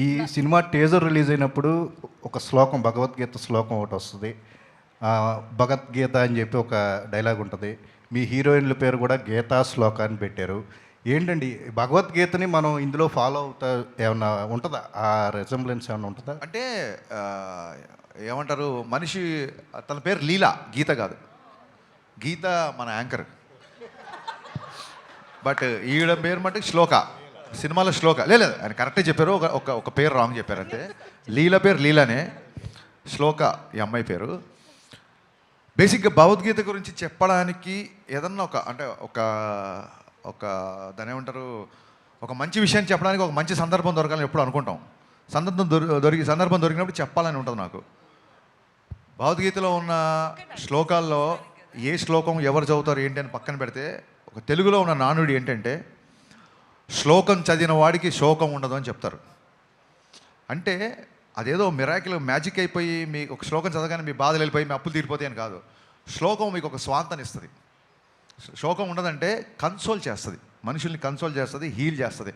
ఈ cinema teaser release అయినప్పుడు ఒక శ్లోకం, భగవద్గీత శ్లోకం ఒకటి వస్తుంది. భగవద్గీత అని చెప్పి ఒక డైలాగ్ ఉంటుంది. మీ హీరోయిన్ల పేరు కూడా గీతా శ్లోక అని పెట్టారు. ఏంటండి భగవద్గీతని మనం ఇందులో ఫాలో అవుతా ఏమన్నా ఉంటుందా? ఆ రెసెంబ్లెన్స్ ఏమన్నా ఉంటుందా? అంటే ఏమంటారు, మనిషి తన పేరు లీలా, గీత కాదు. గీత మన యాంకర్, బట్ ఈవిడ పేరు మటుకు శ్లోక. సినిమాలో శ్లోక లేదు, ఆయన కరెక్టే చెప్పారు. ఒక పేరు రాంగ్ చెప్పారు అంతే. లీల పేరు లీలానే, శ్లోక ఈ అమ్మాయి పేరు. బేసిక్గా భగవద్గీత గురించి చెప్పడానికి ఏదన్నా ఒక దాని ఏమంటారు, ఒక మంచి విషయాన్ని చెప్పడానికి ఒక మంచి సందర్భం దొరకాలని ఎప్పుడు అనుకుంటాం. సందర్భం దొరికినప్పుడు చెప్పాలని ఉంటుంది నాకు. భగవద్గీతలో ఉన్న శ్లోకాల్లో ఏ శ్లోకం ఎవరు చదువుతారు ఏంటి అని పక్కన పెడితే, ఒక తెలుగులో ఉన్న నానుడి ఏంటంటే, శ్లోకం చదివిన వాడికి శోకం ఉండదు అని చెప్తారు. అంటే అదేదో మిరాకిల్ మ్యాజిక్ అయిపోయి మీ ఒక శ్లోకం చదవగానే మీ బాధలు వెళ్ళిపోయి మీ అప్పులు తీరిపోతాయి అని కాదు. శ్లోకం మీకు ఒక స్వాంతాన్ని ఇస్తుంది. శోకం ఉండదంటే కన్సోల్ చేస్తుంది, మనుషుల్ని కన్సోల్ చేస్తుంది, హీల్ చేస్తుంది.